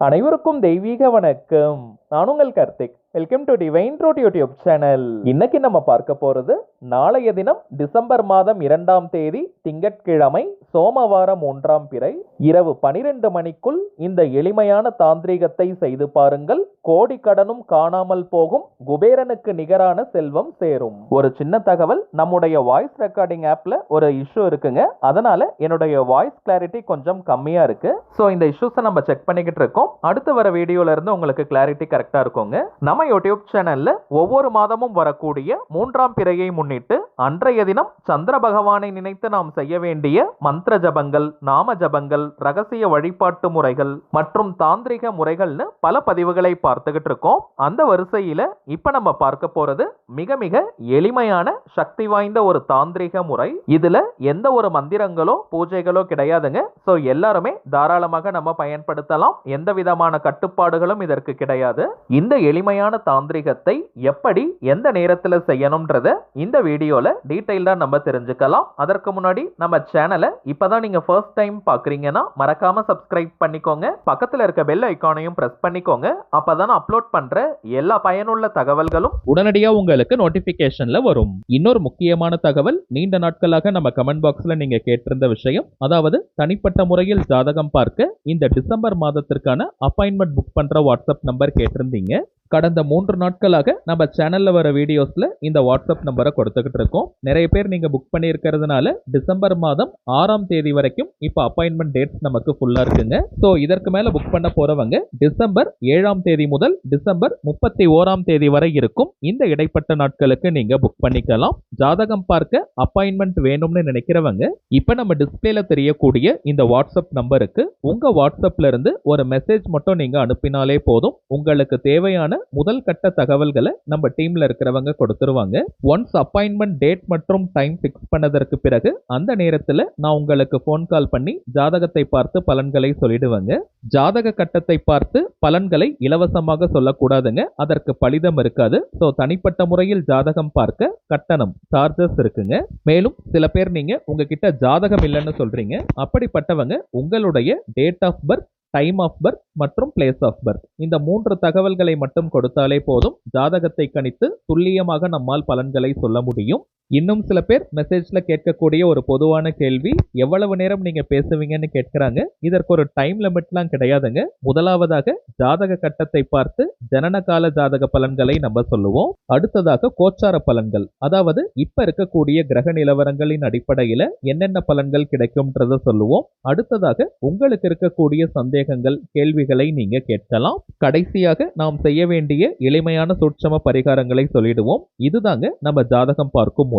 அனைவருக்கும் தெய்வீக வணக்கம். நான் உங்கள் Karthik. Welcome to divine truth YouTube channel. இன்னைக்கு நம்ம பார்க்க போறது நாளைய தினம் டிசம்பர் மாதம் 2ஆம் தேதி திங்கட்கிழமை சோமவாரம் 1ஆம் பிறை இரவு 12 மணிக்குள் இந்த எளிமையான தாந்திரீகத்தை செய்து பாருங்கள். கோடி கடனும் காணாமல் போகும், குபேரனுக்கு நிகரான செல்வம் சேரும். ஒரு சின்ன தகவல், நம்முடைய வாய்ஸ் ரெக்கார்டிங் ஆப்ல ஒரு இஷ்யூ இருக்குங்க. அதனால என்னுடைய வாய்ஸ் கிளாரிட்டி கொஞ்சம் கம்மியா இருக்கு. ஸோ இந்த இஷ்யூஸை நம்ம செக் பண்ணிக்கிட்டு இருக்கோம். அடுத்து வர வீடியோல இருந்து உங்களுக்கு கிளாரிட்டி கரெக்டா இருக்குங்க. நம்ம யூடியூப் சேனல்ல ஒவ்வொரு மாதமும் வரக்கூடிய 3ஆம் பிறையை முன்னிட்டு அன்றைய தினம் சந்திர பகவானை நினைத்து நாம் செய்ய வேண்டிய மந்திர ஜபங்கள், நாம ஜபங்கள், ரகசிய வழிபாட்டு முறைகள் மற்றும் தாந்திரிக முறைகள்னு பல பதிவுகளை பார்த்துக்கிட்டு இருக்கோம். அந்த வரிசையில இப்ப நம்ம பார்க்க போறது மிக மிக எளிமையான சக்தி வாய்ந்த ஒரு தாந்திரிக முறை. இதுல எந்த ஒரு மந்திரங்களோ பூஜைகளோ கிடையாதுங்க. ஸோ எல்லாருமே தாராளமாக நம்ம பயன்படுத்தலாம். எந்த விதமான கட்டுப்பாடுகளும் இதற்கு கிடையாது. இந்த எளிமையான தாந்திரிகத்தை எப்படி எந்த நேரத்துல செய்யணும்ன்றத இந்த வீடியோல டீடைலா நம்ம தெரிஞ்சுக்கலாம். அதற்கு முன்னாடி நம்ம சேனலை இப்பதான் நீங்க ஃபர்ஸ்ட் டைம் பாக்குறீங்கன்னா மறக்காம சப்ஸ்கிரைப் பண்ணிக்கோங்க. பக்கத்துல இருக்க பெல் ஐகானையும் பிரஸ் பண்ணிக்கோங்க. அப்பதான் அப்லோட் பண்ற எல்லா பயனுள்ள தகவல்களும் உடனடியா உங்களுக்கு நோட்டிபிகேஷன்ல வரும். இன்னொரு முக்கியமான தகவல், நீண்ட நாட்களாக நம்ம கமெண்ட் பாக்ஸ்ல நீங்க கேட்டிருந்த விஷயம், அதாவது தனிப்பட்ட முறையில் ஜாதகம் பார்க்க இந்த டிசம்பர் மாதத்திற்கான அப்பாயின்மெண்ட் புக் பண்ற வாட்ஸ்அப் நம்பர் கேட்டிருந்தீங்க. கடந்த 3 நாட்களாக நம்ம சேனல்ல வர வீடியோஸ்ல இந்த வாட்ஸ்அப் நம்பரை கொடுத்துக்கிட்டு இருக்கோம். நிறைய பேர் நீங்க புக் பண்ணி இருக்கிறதுனால டிசம்பர் மாதம் 6ஆம் தேதி வரைக்கும் இப்ப அப்பாயின்மெண்ட் டேட்ஸ் நமக்கு ஃபுல்லா இருக்குங்க. சோ இதற்கு மேல புக் பண்ண போறவங்க டிசம்பர் 7ஆம் தேதி முதல் டிசம்பர் 31ஆம் தேதி வரை இருக்கும் இந்த இடைப்பட்ட நாட்களுக்கு நீங்க புக் பண்ணிக்கலாம். ஜாதகம் பார்க்க அப்பாயின்மெண்ட் வேணும்னு நினைக்கிறவங்க இப்ப நம்ம டிஸ்பிளேல தெரியக்கூடிய இந்த வாட்ஸ்அப் நம்பருக்கு உங்க வாட்ஸ்அப்ல இருந்து ஒரு மெசேஜ் மட்டும் நீங்க அனுப்பினாலே போதும். உங்களுக்கு தேவையான முதல் கட்ட தகவல்களை நம்ம டீம்ல இருக்கிறவங்க கொடுத்துருவாங்க. ஒன்ஸ் அப்பாயின்மெண்ட் டேட் மற்றும் டைம் பிக்ஸ் பண்ணதற்கு பிறகு அந்த நேரத்துல நான் உங்களுக்கு போன் கால் பண்ணி ஜாதகத்தை பார்த்து பலன்களை சொல்லிடுவாங்க. ஜாதக கட்டத்தை பார்த்து பலன்களை இலவசமாக சொல்லக்கூடாதுங்க. அதற்கு பலிதம் இருக்காது. சோ தனிப்பட்ட முறையில் ஜாதகம் பார்க்க கட்டணம், சார்ஜஸ் இருக்குங்க. மேலும் சில பேர் நீங்க உங்ககிட்ட ஜாதகம் இல்லைன்னு சொல்றீங்க. அப்படிப்பட்டவங்க உங்களுடைய date of birth, time of birth மற்றும் பிளேஸ் ஆஃப் பர்த் இந்த 3 தகவல்களை மட்டும் கொடுத்தாலே போதும். ஜாதகத்தை கணித்து துல்லியமாக நம்மால் பலன்களை சொல்ல முடியும். இன்னும் சில பேர் மெசேஜ்ல கேட்கக்கூடிய ஒரு பொதுவான கேள்வி, எவ்வளவு நேரம் நீங்க பேசுவீங்கன்னு கேட்கிறாங்க. இதற்கு ஒரு டைம் லிமிட்லாம் கிடையாதுங்க. முதலாவதாக ஜாதக கட்டத்தை பார்த்து ஜனன கால ஜாதக பலன்களை நம்ம சொல்லுவோம். அடுத்ததாக கோச்சார பலன்கள், அதாவது இப்ப இருக்கக்கூடிய கிரக நிலவரங்களின் அடிப்படையில என்னென்ன பலன்கள் கிடைக்கும்ன்றத சொல்லுவோம். அடுத்ததாக உங்களுக்கு இருக்கக்கூடிய சந்தேகங்கள், கேள்விகளை நீங்க கேட்கலாம். கடைசியாக நாம் செய்ய வேண்டிய எளிமையான சூட்சம பரிகாரங்களை சொல்லிடுவோம். இதுதாங்க நம்ம ஜாதகம் பார்க்கும் முறை.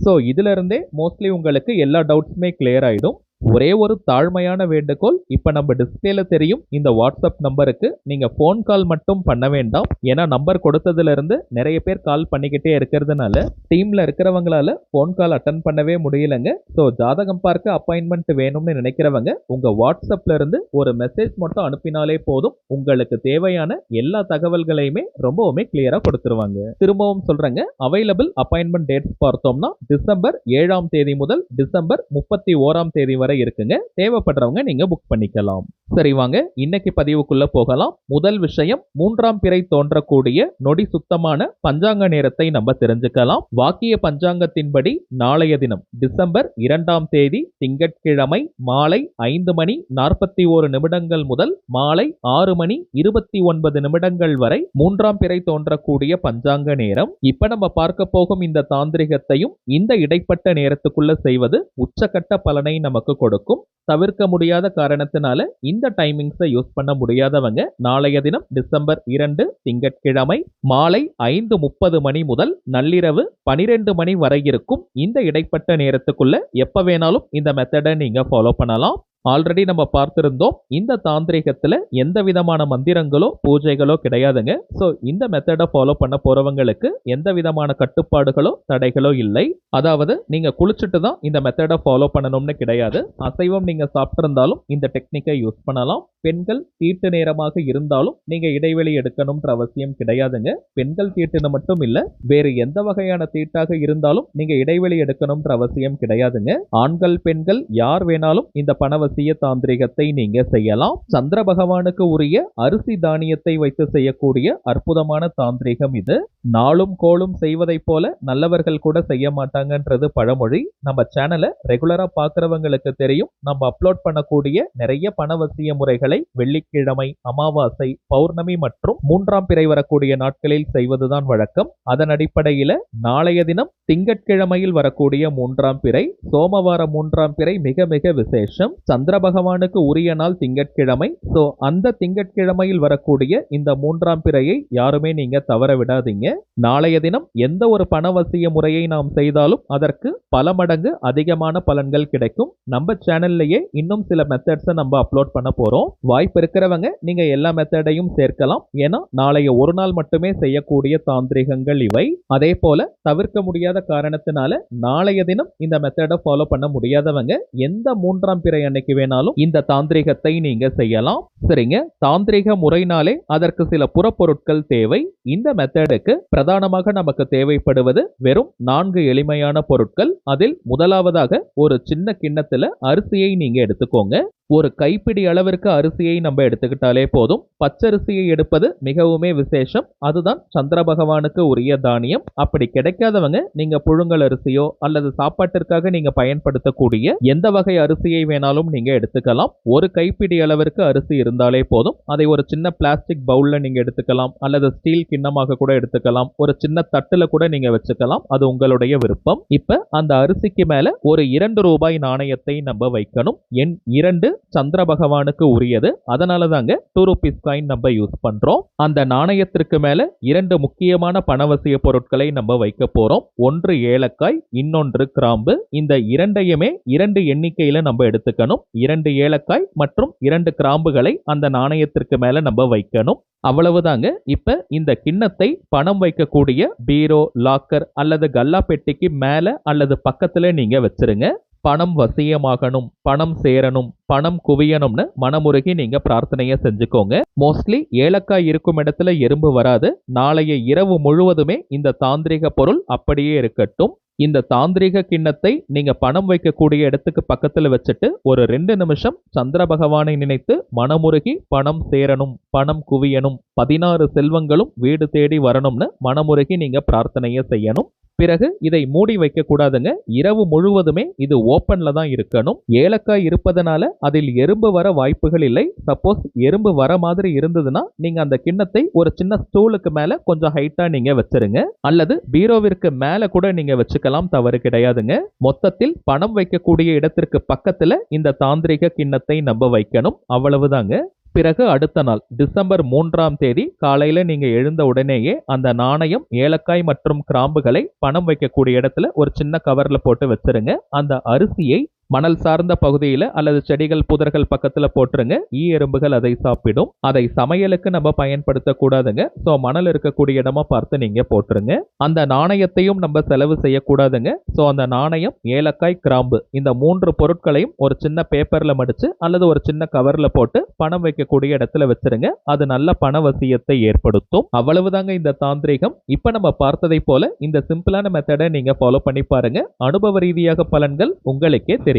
சோ இதுல இருந்தே மோஸ்ட்லி உங்களுக்கு எல்லா டவுட்ஸுமே கிளியர் ஆயிடும். ஒரே ஒரு தாழ்மையான வேண்டுகோள், இப்ப நம்ம டிஸ்பிளேல தெரியும் இந்த வாட்ஸ்அப் நம்பருக்கு நீங்க போன் கால் மட்டும் பண்ண வேண்டாம். ஏன்னா நம்பர் கொடுத்ததுல இருந்து நிறைய பேர் கால் பண்ணிக்கிட்டே இருக்கிறதுனால டீம்ல இருக்கிறவங்களால போன் கால் அட்டன் பண்ணவே முடியலங்க. சோ ஜாதகம் பார்க்க அப்பாயின்மெண்ட் வேணும்னு நினைக்கிறவங்க உங்க வாட்ஸ்அப்ல இருந்து ஒரு மெசேஜ் மட்டும் அனுப்பினாலே போதும். உங்களுக்கு தேவையான எல்லா தகவல்களையுமே ரொம்பவுமே கிளியரா கொடுத்துருவாங்க. திரும்பவும் சொல்றேங்க, அவைலபிள் அப்பாயின்மெண்ட் டேட்ஸ் பார்த்தோம்னா டிசம்பர் 7ஆம் தேதி முதல் டிசம்பர் 31ஆம் தேதி வரை இருக்குங்க. தேவைப்படுறவங்க நீங்க புக் பண்ணிக்கலாம். சரி வாங்க இன்னைக்கு பதிவுக்குள்ள போகலாம். முதல் விஷயம், 3ஆம் பிறை தோன்றக்கூடிய நொடி சுத்தமான பஞ்சாங்க நேரத்தை நம்ம தெரிஞ்சுக்கலாம். வாக்கிய பஞ்சாங்கத்தின்படி நாளைய தினம் டிசம்பர் 2ஆம் தேதி திங்கட்கிழமை மாலை 5 மணி 41 நிமிடங்கள் முதல் மாலை 6 மணி 29 நிமிடங்கள் வரை 3ஆம் பிறை தோன்றக்கூடிய பஞ்சாங்க நேரம். இப்ப நம்ம பார்க்க போகும் இந்த தாந்திரிகத்தையும் இந்த இடைப்பட்ட நேரத்துக்குள்ள செய்வது உச்சகட்ட பலனை நமக்கு கொடுக்கும். தவிர்க்க முடியாத காரணத்தினால இந்த டைமிங்ஸை யூஸ் பண்ண முடியாதவங்க நாளைய தினம் டிசம்பர் 2 திங்கட்கிழமை மாலை 5:30 மணி முதல் நள்ளிரவு 12 மணி வரை இருக்கும் இந்த இடைப்பட்ட நேரத்துக்குள்ள எப்ப வேணாலும் இந்த மெத்தடை நீங்க ஃபாலோ பண்ணலாம். ஆல்ரெடி நம்ம பார்த்திருந்தோம், இந்த தாந்திரிகத்துல எந்த விதமான மந்திரங்களோ பூஜைகளோ கிடையாதுங்க. சோ இந்த மெத்தடை ஃபாலோ பண்ண போறவங்களுக்கு எந்த விதமான கட்டுப்பாடுகளோ தடைகளோ இல்லை. அதாவது நீங்க குளிச்சுட்டு தான் இந்த மெத்தடை ஃபாலோ பண்ணணும்னு கிடையாது. அசைவம் நீங்க சாப்பிட்டிருந்தாலும் இந்த டெக்னிக்கை யூஸ் பண்ணலாம். பெண்கள் தீட்டு நேரமாக இருந்தாலும் நீங்க இடைவெளி எடுக்கணும்ன்ற அவசியம் கிடையாதுங்க. பெண்கள் தீட்டுன்னு மட்டும் இல்ல, வேறு எந்த வகையான தீட்டாக இருந்தாலும் நீங்க இடைவெளி எடுக்கணும்ன்ற அவசியம் கிடையாதுங்க. ஆண்கள் பெண்கள் யார் வேணாலும் இந்த பணவசி பணவசிய தாந்திரிகத்தை நீங்க செய்யலாம். சந்திர பகவானுக்கு உரிய அரிசி தானியத்தை வைத்து செய்யக்கூடிய அற்புதமான தாந்திரிகம் இது. நாளும் கோளும் செய்வதைப் போல நல்லவர்கள் கூட செய்ய மாட்டாங்கன்றது பழமொழி. நம்ம சேனலை ரெகுலரா பாக்குறவங்களுக்கு தெரியும். நம்ம அப்லோட் பண்ணக்கூடிய நிறைய பணவசிய முறைகளை வெள்ளிக்கிழமை, அமாவாசை, பௌர்ணமி மற்றும் 3ஆம் பிறை வரக்கூடிய நாட்களில் செய்வதுதான் வழக்கம். அதன் அடிப்படையில நாளைய தினம் திங்கட்கிழமையில் வரக்கூடிய 3ஆம் பிறை, சோமவார 3ஆம் பிறை மிக மிக விசேஷம். சந்திர பகவானுக்கு உரிய நாள் திங்கட்கிழமை. சோ அந்த திங்கட்கிழமையில் வரக்கூடிய இந்த 3ஆம் பிறையை யாருமே நீங்க தவற விடாதீங்க. நாளைய தினம் எந்த ஒரு பணவசிய முறையை நாம் செய்தாலும் அதற்கு பல மடங்கு அதிகமான பலன்கள் கிடைக்கும். நம்ம சேனல்லையே இன்னும் சில மெத்தட்ஸை நம்ம அப்லோட் பண்ண போறோம். வாய்ப்பு இருக்கிறவங்க நீங்க எல்லா மெத்தடையும் சேர்க்கலாம். ஏன்னா நாளைய ஒரு நாள் மட்டுமே செய்யக்கூடிய தாந்திரிகங்கள் இவை. அதே போல தவிர்க்க முடியாத காரணத்தினால நாளைய தினம் இந்த மெத்தடை ஃபாலோ பண்ண முடியாதவங்க எந்த 3ஆம் பிறை அன்னைக்கு வேணாலும் இந்த தாந்திரிகத்தை நீங்க செய்யலாம். சரிங்க, தாந்திரிக முறைனாலே அதற்கு சில புறப்பொருட்கள் தேவை. இந்த மெத்தடுக்கு பிரதானமாக நமக்கு தேவைப்படுவது வெறும் 4 எளிமையான பொருட்கள். அதில் முதலாவதாக ஒரு சின்ன கிண்ணத்துல அரிசியை நீங்க எடுத்துக்கோங்க. ஒரு கைப்பிடி அளவிற்கு அரிசியை நம்ம எடுத்துக்கிட்டாலே போதும். பச்சரிசியை எடுப்பது மிகவுமே விசேஷம். அதுதான் சந்திர பகவானுக்கு உரிய தானியம். அப்படி கிடைக்காதவங்க நீங்க புழுங்கல் அரிசியோ அல்லது சாப்பாட்டிற்காக நீங்க பயன்படுத்தக்கூடிய எந்த வகை அரிசியை வேணாலும் நீங்க எடுத்துக்கலாம். ஒரு கைப்பிடி அளவிற்கு அரிசி இருந்தாலே போதும். அதை ஒரு சின்ன பிளாஸ்டிக் பவுல்ல நீங்க எடுத்துக்கலாம், அல்லது ஸ்டீல் கிண்ணமாக கூட எடுத்துக்கலாம், ஒரு சின்ன தட்டுல கூட நீங்க வச்சுக்கலாம். அது உங்களுடைய விருப்பம். இப்ப அந்த அரிசிக்கு மேல ஒரு 2 ரூபாய் நாணயத்தை நம்ம வைக்கணும். எண் 2 சந்திர பகவானுக்கு உரியது. அதனால தாங்க 2 ரூபீஸ் காயின் நம்ம யூஸ் பண்றோம். அந்த நாணயத்திற்கு மேல 2 முக்கியமான பணவசிய பொருட்களை நம்ம வைக்க போறோம். ஒன்று ஏலக்காய், இன்னொன்று கிராம்பு. இந்த இரண்டையுமே 2 எண்ணிக்கையில நம்ம எடுத்துக்கணும். 2 ஏலக்காய் மற்றும் 2 கிராம்புகளை அந்த நாணயத்திற்கு மேல நம்ம வைக்கணும். அவ்வளவுதாங்க. இப்ப இந்த கிண்ணத்தை பணம் வைக்கக்கூடிய பீரோ, லாக்கர் அல்லது கல்லா பெட்டிக்கு மேல அல்லது பக்கத்துல நீங்க வச்சிருங்க. பணம் வசியமாகணும், பணம் சேரணும், பணம் குவியணும்னு மனமுருகி நீங்க பிரார்த்தனைய செஞ்சுக்கோங்க. மோஸ்ட்லி ஏலக்காய் இருக்கும் இடத்துல எறும்பு வராது. நாளைய இரவு முழுவதுமே இந்த தாந்திரிக பொருள் அப்படியே இருக்கட்டும். இந்த தாந்திரிக கிண்ணத்தை நீங்க பணம் வைக்கக்கூடிய இடத்துக்கு பக்கத்துல வச்சுட்டு ஒரு 2 நிமிஷம் சந்திர பகவானை நினைத்து மனமுருகி பணம் சேரணும், பணம் குவியணும், 16 செல்வங்களும் வீடு தேடி வரணும்னு மனமுருகி நீங்க பிரார்த்தனைய செய்யணும். பிறகு இதை மூடி வைக்க கூடாதுங்க. இரவு முழுவதுமே இது ஓப்பன்ல தான் இருக்கணும். ஏலக்காய் இருப்பதனால அதில் எறும்பு வர வாய்ப்புகள் இல்லை. சப்போஸ் எறும்பு வர மாதிரி இருந்ததுன்னா நீங்க அந்த கிண்ணத்தை ஒரு சின்ன ஸ்டூலுக்கு மேல கொஞ்சம் ஹைட்டா நீங்க வச்சிருங்க, அல்லது பீரோவிற்கு மேல கூட நீங்க வச்சுக்கலாம், தவறு கிடையாதுங்க. மொத்தத்தில் பணம் வைக்கக்கூடிய இடத்திற்கு பக்கத்துல இந்த தாந்திரிக கிண்ணத்தை நம்ம வைக்கணும். அவ்வளவுதாங்க. பிறகு அடுத்த நாள் டிசம்பர் 3ஆம் தேதி காலையில நீங்க எழுந்த உடனேயே அந்த நாணயம், ஏலக்காய் மற்றும் கிராம்புகளை பணம் வைக்கக்கூடிய இடத்துல ஒரு சின்ன கவர்ல போட்டு வச்சிருங்க. அந்த அரிசியை மணல் சார்ந்த பகுதியில அல்லது செடிகள், புதர்கள் பக்கத்துல போட்டுருங்க. ஈ எறும்புகள் அதை சாப்பிடும். அதை சமையலுக்கு நம்ம பயன்படுத்த கூடாதுங்க. சோ மணல் இருக்கக்கூடிய இடமா பார்த்து நீங்க போட்டுருங்க. அந்த நாணயத்தையும் நம்ம செலவு செய்யக்கூடாதுங்க. சோ அந்த நாணயம், ஏலக்காய், கிராம்பு இந்த 3 பொருட்களையும் ஒரு சின்ன பேப்பர்ல மடிச்சு அல்லது ஒரு சின்ன கவர்ல போட்டு பணம் வைக்கக்கூடிய இடத்துல வச்சிருங்க. அது நல்ல பணவசியத்தை ஏற்படுத்தும். அவ்வளவுதாங்க இந்த தாந்திரிகம். இப்ப நம்ம பார்த்ததை போல இந்த சிம்பிளான மெத்தடை நீங்க ஃபாலோ பண்ணி பாருங்க. அனுபவ ரீதியாக பலன்கள் உங்களுக்கே தெரியும்.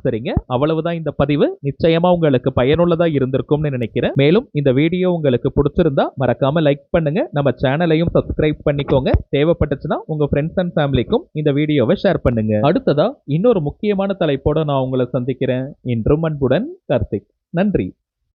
சரிங்க, அவ்வளவுதான் இந்த பதிவு. நிச்சயமா உங்களுக்கு பயனுள்ளதா இருந்திருக்கும்னு நினைக்கிறேன். மேலும் இந்த வீடியோ உங்களுக்கு பிடிச்சிருந்தா மறக்காம லைக் பண்ணுங்க. நம்ம சேனலையும் சப்ஸ்கிரைப் பண்ணிக்கோங்க. தேவைப்பட்டுச்சுன்னா உங்க ஃப்ரெண்ட்ஸ் அண்ட் ஃபேமிலிக்கும் இந்த வீடியோவை ஷேர் பண்ணுங்க. அடுத்ததா இன்னொரு முக்கியமான தலைப்போட நான் உங்களை சந்திக்கிறேன். இன்றும் அன்புடன் கார்த்திக். நன்றி.